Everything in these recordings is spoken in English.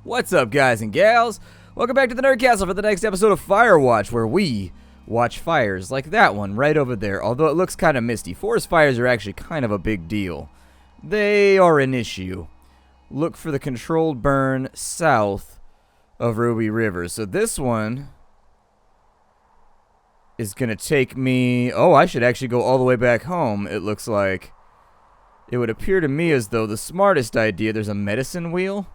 What's up, guys and gals? Welcome back to the Nerd Castle for the next episode of Firewatch, where we watch fires like that one right over there. Although it looks kind of misty, forest fires are actually kind of a big deal. They are an issue. Look for the controlled burn south of Ruby River. So this one is going to take me... Oh, I should actually go all the way back home, it looks like. It would appear to me as though the smartest idea... There's a medicine wheel?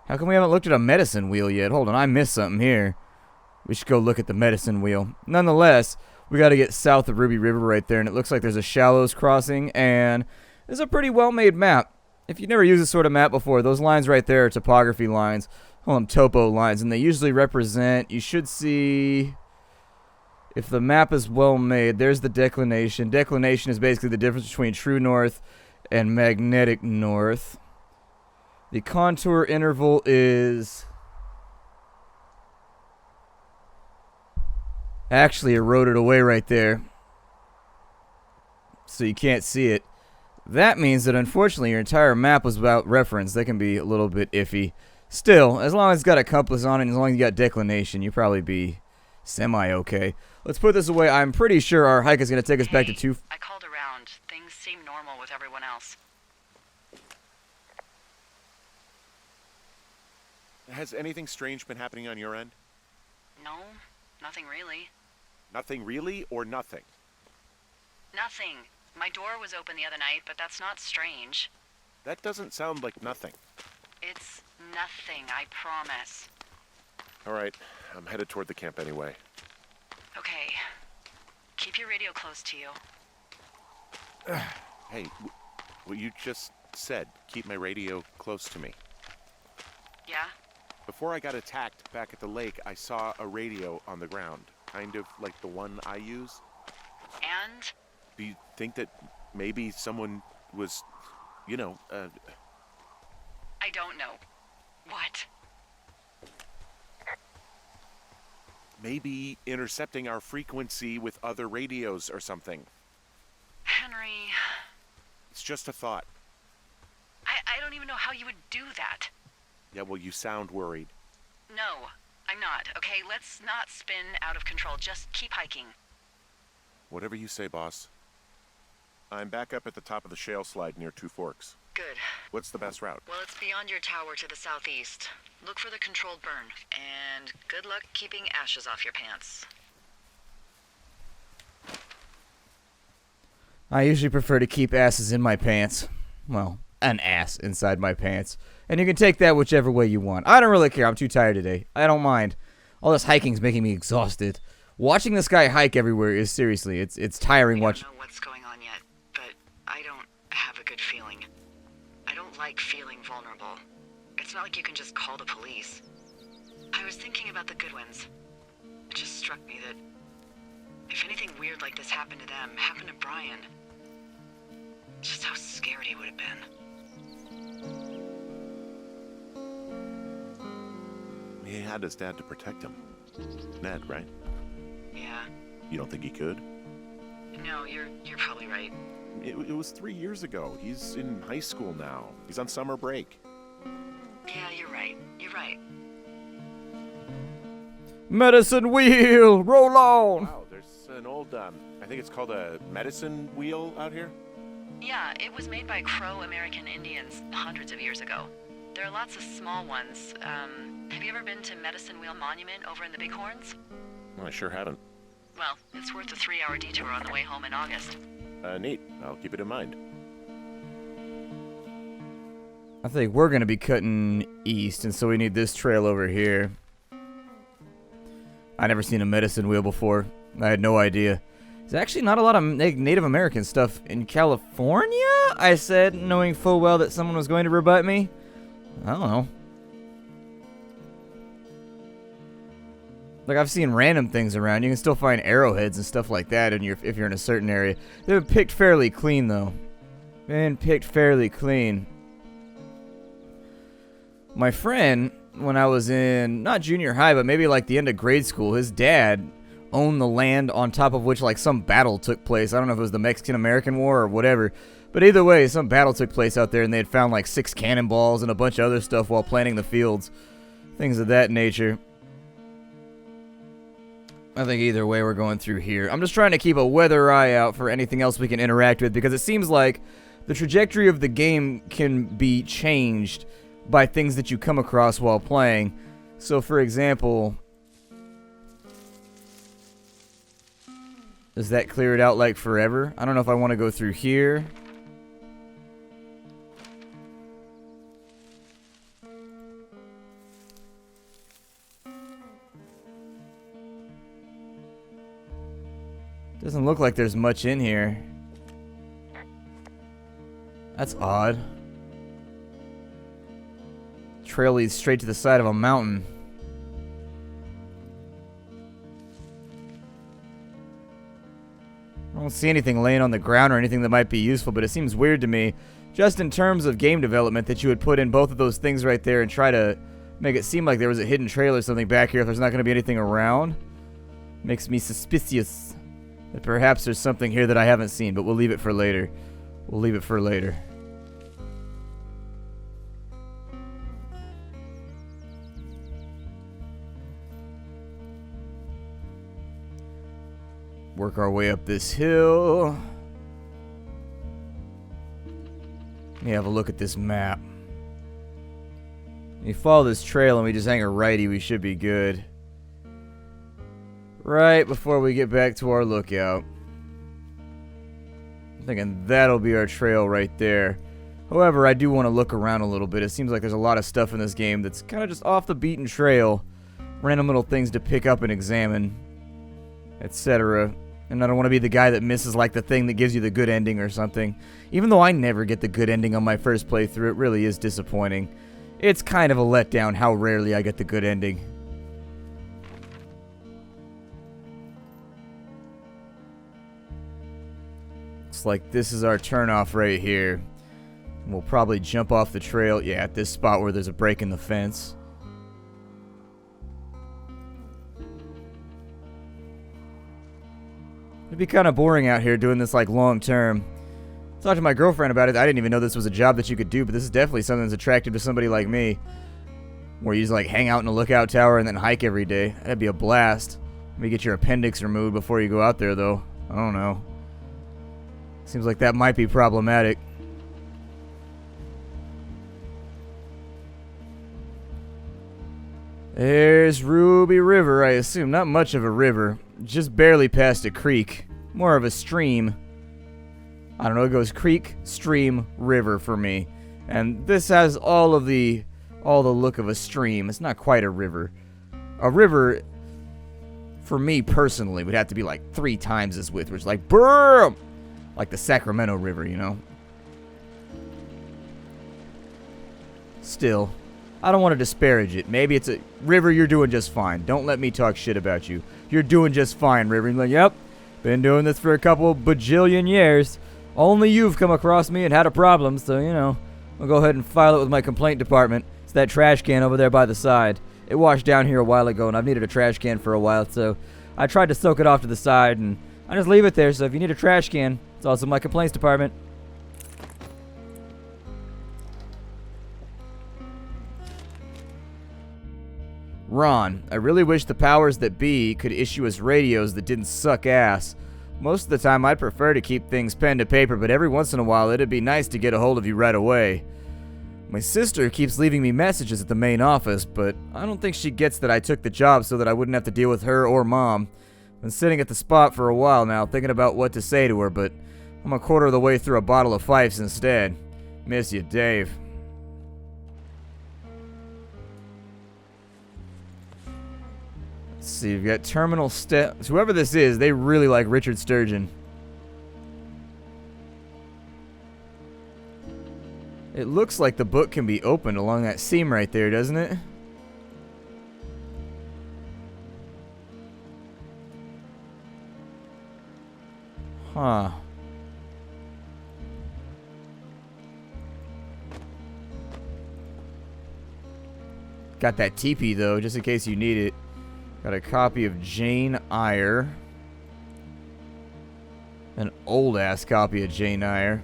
How come we haven't looked at a medicine wheel yet? Hold on, I missed something here. We should go look at the medicine wheel. Nonetheless, we got to get south of Ruby River right there, and it looks like there's a shallows crossing, and it's a pretty well-made map. If you've never used this sort of map before, those lines right there are topography lines. Call them topo lines, and they usually represent... You should see... If the map is well made, there's the declination. Declination is basically the difference between true north and magnetic north. The contour interval is actually eroded away right there, so you can't see it. That means that unfortunately your entire map was without reference. That can be a little bit iffy. Still, as long as it's got a compass on it and as long as you got declination, you'll probably be semi-okay. Let's put this away. I'm pretty sure our hike is going to take us back to two... I called around. Things seem normal with everyone else. Has anything strange been happening on your end? No, nothing really. Nothing really, or nothing? Nothing. My door was open the other night, but that's not strange. That doesn't sound like nothing. It's nothing, I promise. All right, I'm headed toward the camp anyway. Okay. Keep your radio close to you. Hey, what you just said, keep my radio close to me. Yeah? Before I got attacked back at the lake, I saw a radio on the ground, kind of like the one I use. And? Do you think that maybe someone was, I don't know. What? Maybe intercepting our frequency with other radios or something? Henry... It's just a thought. I don't even know how you would do that. Yeah, well, you sound worried. No, I'm not. Okay, let's not spin out of control. Just keep hiking. Whatever you say, boss. I'm back up at the top of the shale slide near Two Forks. Good. What's the best route? Well, it's beyond your tower to the southeast. Look for the controlled burn. And good luck keeping ashes off your pants. I usually prefer to keep asses in my pants. Well, an ass inside my pants. And you can take that whichever way you want. I don't really care. I'm too tired today. I don't mind. All this hiking's making me exhausted. Watching this guy hike everywhere is seriously, it's tiring watching. I don't know what's going on yet, but I don't have a good feeling. I don't like feeling vulnerable. It's not like you can just call the police. I was thinking about the Goodwins. It just struck me that if anything weird like this happened to them, happened to Brian, just how scared he would have been. He had his dad to protect him. Ned, right? Yeah. You don't think he could? No, you're probably right. It was 3 years ago. He's in high school now. He's on summer break. Yeah, you're right. You're right. Medicine wheel! Roll on! Wow, there's an old, I think it's called a medicine wheel out here? Yeah, it was made by Crow American Indians hundreds of years ago. There are lots of small ones. Have you ever been to Medicine Wheel Monument over in the Bighorns? Well, I sure haven't. Well, it's worth a 3-hour detour on the way home in August. Neat. I'll keep it in mind. I think we're going to be cutting east, and so we need this trail over here. I never seen a medicine wheel before. I had no idea. There's actually not a lot of Native American stuff in California, I said, knowing full well that someone was going to rebut me. I don't know. Like, I've seen random things around. You can still find arrowheads and stuff like that if you're in a certain area. They've been picked fairly clean, though. Been picked fairly clean. My friend, when I was in, not junior high, but maybe like the end of grade school, his dad own the land on top of which like some battle took place. I don't know if it was the Mexican-American War or whatever. But either way, some battle took place out there and they had found like 6 cannonballs and a bunch of other stuff while planting the fields. Things of that nature. I think either way we're going through here. I'm just trying to keep a weather eye out for anything else we can interact with, because it seems like the trajectory of the game can be changed by things that you come across while playing. So for example, does that clear it out like forever? I don't know if I want to go through here. Doesn't look like there's much in here. That's odd. Trail leads straight to the side of a mountain. I don't see anything laying on the ground or anything that might be useful, but it seems weird to me, just in terms of game development, that you would put in both of those things right there and try to make it seem like there was a hidden trail or something back here if there's not going to be anything around. Makes me suspicious that perhaps there's something here that I haven't seen, but we'll leave it for later. We'll leave it for later. Work our way up this hill. Let me have a look at this map. If you follow this trail and we just hang a righty, we should be good. Right before we get back to our lookout. I'm thinking that'll be our trail right there. However, I do want to look around a little bit. It seems like there's a lot of stuff in this game that's kind of just off the beaten trail. Random little things to pick up and examine, etc. And I don't want to be the guy that misses like the thing that gives you the good ending or something. Even though I never get the good ending on my first playthrough, it really is disappointing. It's kind of a letdown how rarely I get the good ending. Looks like this is our turnoff right here. We'll probably jump off the trail, yeah, at this spot where there's a break in the fence. It'd be kind of boring out here doing this like long term. Talked to my girlfriend about it. I didn't even know this was a job that you could do, but this is definitely something that's attractive to somebody like me. Where you just like hang out in a lookout tower and then hike every day. That'd be a blast. Maybe get your appendix removed before you go out there though. I don't know. Seems like that might be problematic. There's Ruby River, I assume. Not much of a river. Just barely past a creek. More of a stream. I don't know, it goes creek, stream, river for me. And this has all the look of a stream. It's not quite a river. A river, for me personally, would have to be like 3 times this width, which is like, BRRM! Like the Sacramento River, you know? Still, I don't want to disparage it. Maybe it's a river, you're doing just fine. Don't let me talk shit about you. You're doing just fine, river. You're like, yep, been doing this for a couple bajillion years. Only you've come across me and had a problem, so, you know, I'll go ahead and file it with my complaint department. It's that trash can over there by the side. It washed down here a while ago, and I've needed a trash can for a while, so I tried to soak it off to the side, and I just leave it there, so if you need a trash can, it's also my complaints department. Ron, I really wish the powers that be could issue us radios that didn't suck ass. Most of the time I'd prefer to keep things pen to paper, but every once in a while it'd be nice to get a hold of you right away. My sister keeps leaving me messages at the main office, but I don't think she gets that I took the job so that I wouldn't have to deal with her or Mom. Been sitting at the spot for a while now, thinking about what to say to her, but I'm a quarter of the way through a bottle of Fifes instead. Miss you, Dave. Let's see, we've got terminal steps. Whoever this is, they really like Richard Sturgeon. It looks like the book can be opened along that seam right there, doesn't it? Huh. Got that teepee though, just in case you need it. Got a copy of Jane Eyre. An old-ass copy of Jane Eyre.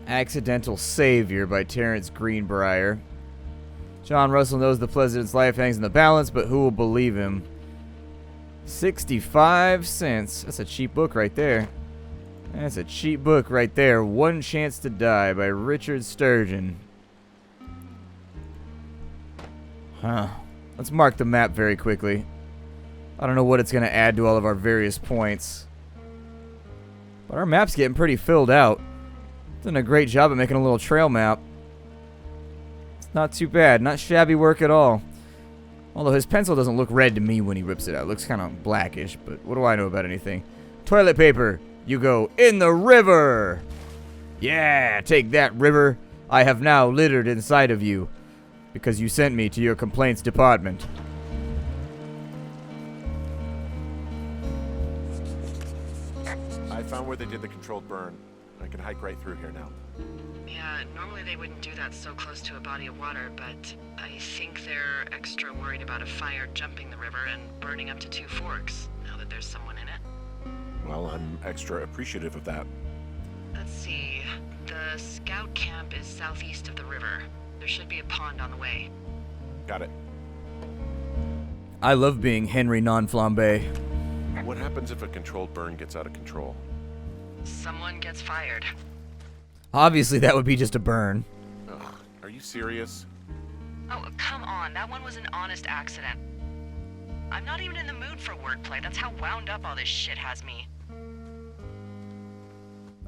Accidental Savior by Terence Greenbrier. John Russell knows the president's life hangs in the balance, but who will believe him? 65 cents. That's a cheap book right there. That's a cheap book right there. One Chance to Die by Richard Sturgeon. Huh. Let's mark the map very quickly. I don't know what it's going to add to all of our various points. But our map's getting pretty filled out. Done a great job at making a little trail map. It's not too bad. Not shabby work at all. Although his pencil doesn't look red to me when he rips it out. It looks kind of blackish, but what do I know about anything? Toilet paper. You go in the river. Yeah, take that, river. I have now littered inside of you because you sent me to your complaints department. I found where they did the controlled burn. I can hike right through here now. Yeah, normally they wouldn't do that so close to a body of water, but I think they're extra worried about a fire jumping the river and burning up to 2 forks, now that there's someone in it. Well, I'm extra appreciative of that. Let's see. The scout camp is southeast of the river. There should be a pond on the way. Got it. I love being Henry Non-Flambe. What happens if a controlled burn gets out of control? Someone gets fired. Obviously, that would be just a burn. Ugh, are you serious? Oh, come on. That one was an honest accident. I'm not even in the mood for wordplay. That's how wound up all this shit has me.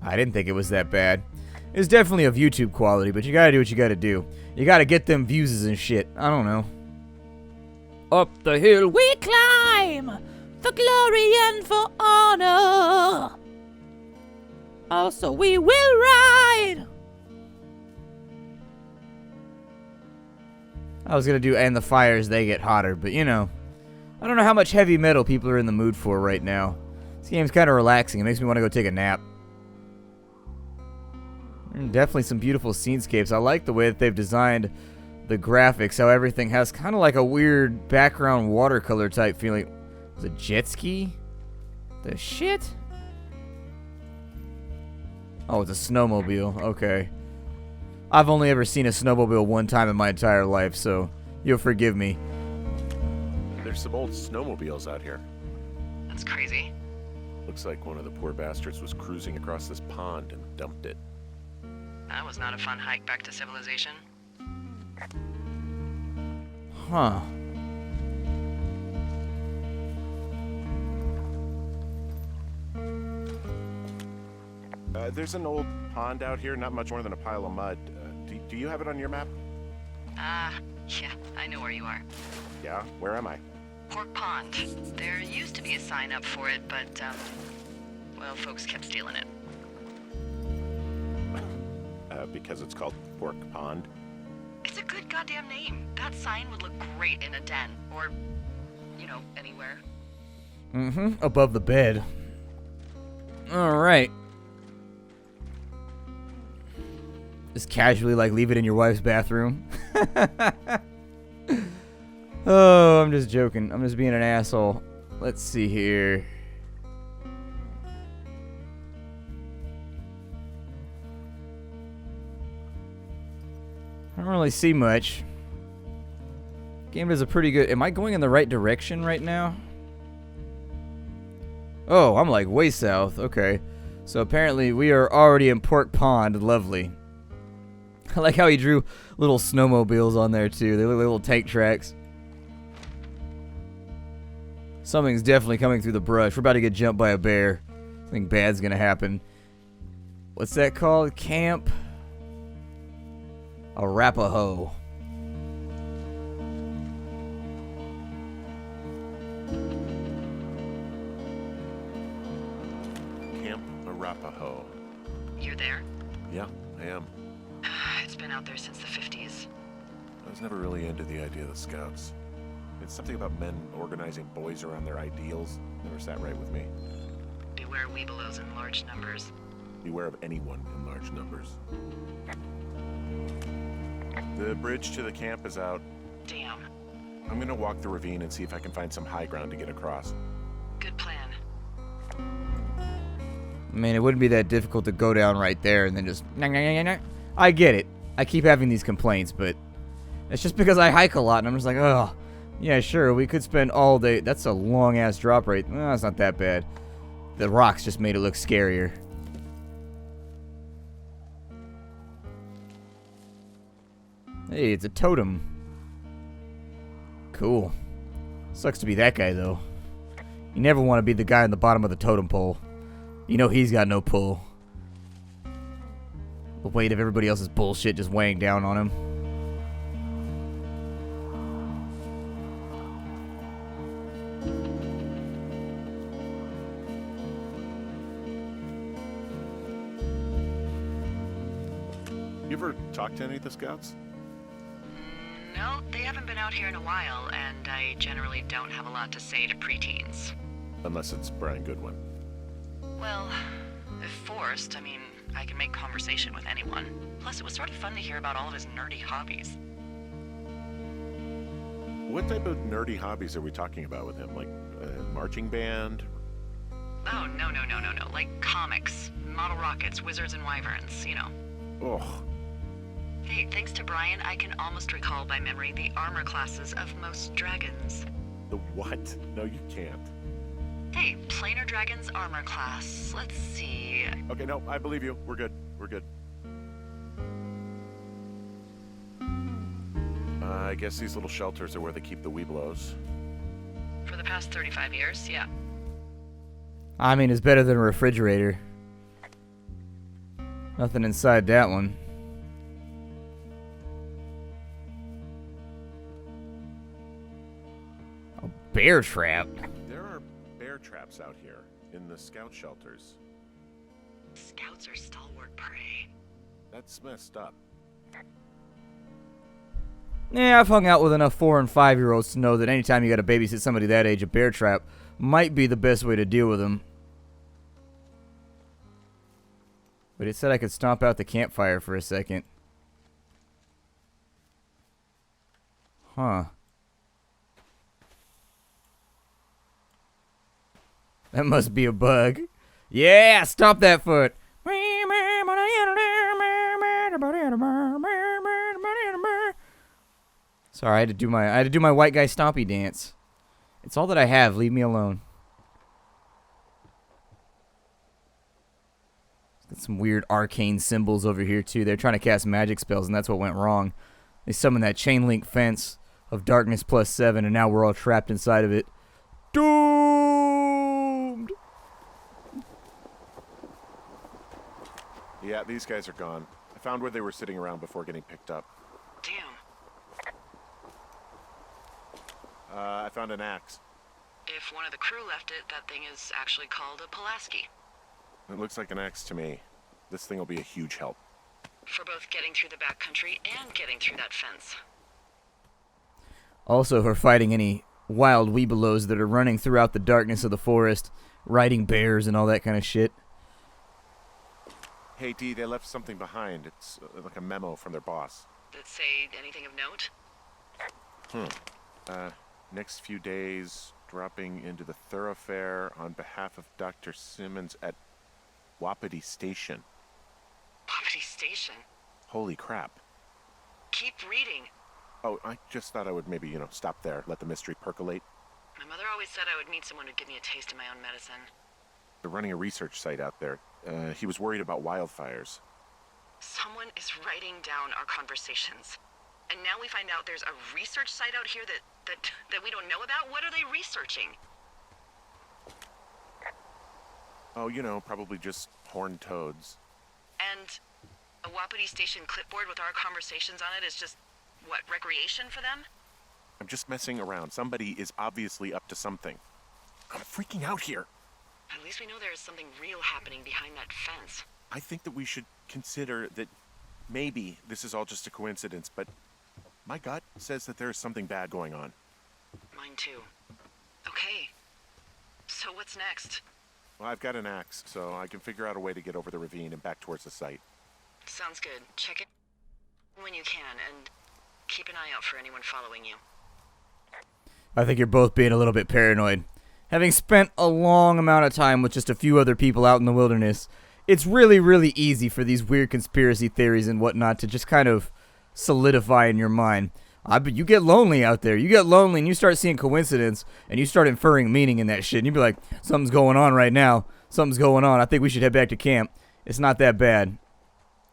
I didn't think it was that bad. It's definitely of YouTube quality, but you gotta do what you gotta do. You gotta get them views and shit. I don't know. Up the hill we climb, for glory and for honor. Also we will ride. I was gonna do and the fires they get hotter, but you know. I don't know how much heavy metal people are in the mood for right now. This game's kind of relaxing. It makes me want to go take a nap. Definitely some beautiful scenescapes. I like the way that they've designed the graphics, how everything has kind of like a weird background watercolor type feeling. Was it jet ski? The shit? Oh, it's a snowmobile. Okay. I've only ever seen a snowmobile one time in my entire life, so you'll forgive me. There's some old snowmobiles out here. That's crazy. Looks like one of the poor bastards was cruising across this pond and dumped it. That was not a fun hike back to civilization. Huh. There's an old pond out here, not much more than a pile of mud. Do you have it on your map? Yeah, I know where you are. Yeah? Where am I? Pork Pond. There used to be a sign up for it, but, well, folks kept stealing it. Because it's called Pork Pond. It's a good goddamn name. That sign would look great in a den, or, you know, anywhere. Mm-hmm. Above the bed. Alright. Just casually, like, leave it in your wife's bathroom. Oh, I'm just joking. I'm just being an asshole. Let's see here. I don't really see much. Game does a pretty good... Am I going in the right direction right now? Oh, I'm like way south. Okay. So apparently we are already in Pork Pond. Lovely. I like how he drew little snowmobiles on there too. They look like little tank tracks. Something's definitely coming through the brush. We're about to get jumped by a bear. Something bad's gonna happen. What's that called? Camp Arapahoe. Camp Arapahoe. You're there? Yeah, I am. It's been out there since the 50s. I was never really into the idea of the Scouts. It's something about men organizing boys around their ideals. Never sat right with me. Beware weebelows in large numbers. Beware of anyone in large numbers. The bridge to the camp is out. Damn. I'm gonna walk the ravine and see if I can find some high ground to get across. Good plan. I mean, it wouldn't be that difficult to go down right there and then just... I get it. I keep having these complaints, but it's just because I hike a lot, and I'm just like, oh, yeah, sure, we could spend all day... That's a long-ass drop rate. No, it's not that bad. The rocks just made it look scarier. Hey, it's a totem. Cool. Sucks to be that guy, though. You never want to be the guy on the bottom of the totem pole. You know he's got no pull. The weight of everybody else's bullshit just weighing down on him. You ever talk to any of the scouts? No, they haven't been out here in a while, and I generally don't have a lot to say to preteens. Unless it's Brian Goodwin. Well, if forced, I mean, I can make conversation with anyone. Plus, it was sort of fun to hear about all of his nerdy hobbies. What type of nerdy hobbies are we talking about with him? Like marching band? Oh, no. Like comics, model rockets, wizards and wyverns, you know. Ugh. Hey, thanks to Brian, I can almost recall by memory the armor classes of most dragons. The what? No, you can't. Hey, planar dragon's armor class. Let's see. Okay, no, I believe you. We're good. I guess these little shelters are where they keep the Weeblos. For the past 35 years, yeah. I mean, it's better than a refrigerator. Nothing inside that one. A bear trap. There are bear traps out here in the scout shelters. Scouts are stalwart prey. That's messed up. Yeah, I've hung out with enough 4- and 5-year-olds to know that anytime you gotta babysit somebody that age, a bear trap might be the best way to deal with them. But it said I could stomp out the campfire for a second. Huh. That must be a bug. Yeah, stomp that foot. Sorry, I had to do my white guy stompy dance. It's all that I have. Leave me alone. Got some weird arcane symbols over here too. They're trying to cast magic spells, and that's what went wrong. They summoned that chain link fence of darkness +7, and now we're all trapped inside of it. Doomed. Yeah, these guys are gone. I found where they were sitting around before getting picked up. Damn. I found an axe. If one of the crew left it, that thing is actually called a Pulaski. It looks like an axe to me. This thing will be a huge help. For both getting through the backcountry and getting through that fence. Also for fighting any wild weebelows that are running throughout the darkness of the forest, riding bears and all that kind of shit. Hey, Dee, they left something behind. It's like a memo from their boss. Did it say anything of note? Next few days, dropping into the thoroughfare on behalf of Dr. Simmons at Wapiti Station. Wapiti Station? Holy crap. Keep reading. Oh, I just thought I would maybe, stop there, let the mystery percolate. My mother always said I would meet someone who'd give me a taste of my own medicine. They're running a research site out there. He was worried about wildfires. Someone is writing down our conversations. And now we find out there's a research site out here that we don't know about? What are they researching? Oh, probably just horned toads. And a Wapiti Station clipboard with our conversations on it is just, what, recreation for them? I'm just messing around. Somebody is obviously up to something. I'm freaking out here. At least we know there is something real happening behind that fence. I think that we should consider that maybe this is all just a coincidence, but my gut says that there is something bad going on. Mine too. Okay. So what's next? Well, I've got an axe, so I can figure out a way to get over the ravine and back towards the site. Sounds good. Check it when you can, and keep an eye out for anyone following you. I think you're both being a little bit paranoid. Having spent a long amount of time with just a few other people out in the wilderness, it's really, really easy for these weird conspiracy theories and whatnot to just kind of solidify in your mind. You get lonely out there. You get lonely and you start seeing coincidence and you start inferring meaning in that shit. And you be like, something's going on right now. Something's going on. I think we should head back to camp. It's not that bad.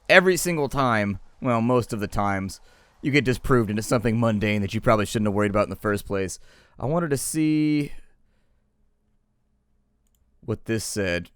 Every single time, well, most of the times, you get disproved into something mundane that you probably shouldn't have worried about in the first place. I wanted to see what this said.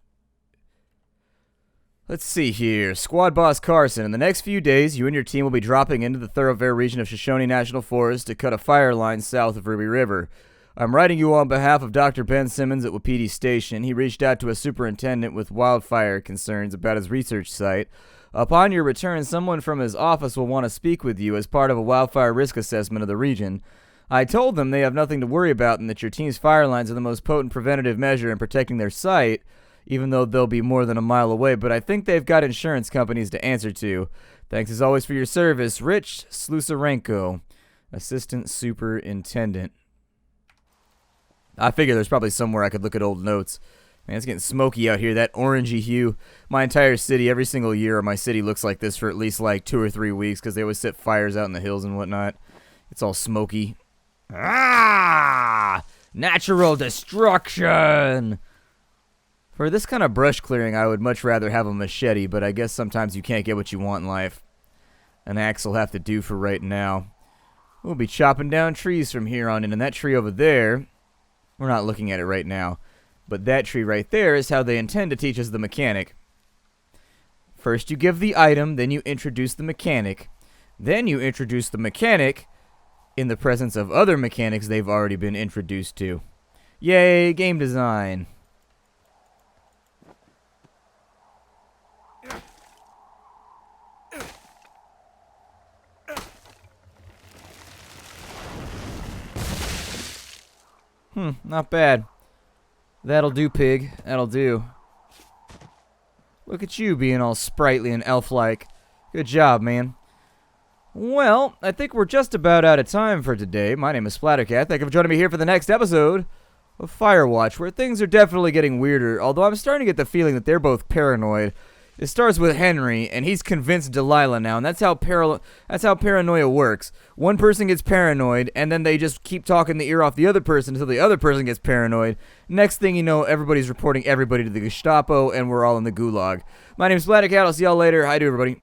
Let's see here. Squad Boss Carson, in the next few days, you and your team will be dropping into the thoroughfare region of Shoshone National Forest to cut a fire line south of Ruby River. I'm writing you on behalf of Dr. Ben Simmons at Wapiti Station. He reached out to a superintendent with wildfire concerns about his research site. Upon your return, someone from his office will want to speak with you as part of a wildfire risk assessment of the region. I told them they have nothing to worry about and that your team's fire lines are the most potent preventative measure in protecting their site, even though they'll be more than a mile away, but I think they've got insurance companies to answer to. Thanks as always for your service, Rich Slusarenko, Assistant Superintendent. I figure there's probably somewhere I could look at old notes. Man, it's getting smoky out here, that orangey hue. My entire city, every single year, my city looks like this for at least like 2 or 3 weeks because they always set fires out in the hills and whatnot. It's all smoky. Ah! Natural destruction! For this kind of brush clearing, I would much rather have a machete, but I guess sometimes you can't get what you want in life. An axe will have to do for right now. We'll be chopping down trees from here on in, and that tree over there, we're not looking at it right now, but that tree right there is how they intend to teach us the mechanic. First you give the item, then you introduce the mechanic. Then you introduce the mechanic in the presence of other mechanics they've already been introduced to. Yay, game design. Not bad. That'll do, pig. That'll do. Look at you being all sprightly and elf-like. Good job, man. Well, I think we're just about out of time for today. My name is Splattercat. Thank you for joining me here for the next episode of Firewatch, where things are definitely getting weirder, although I'm starting to get the feeling that they're both paranoid. It starts with Henry, and he's convinced Delilah now, and that's how paranoia works. One person gets paranoid, and then they just keep talking the ear off the other person until the other person gets paranoid. Next thing you know, everybody's reporting everybody to the Gestapo, and we're all in the gulag. My name's Splattercat. I'll see y'all later. Hi to everybody.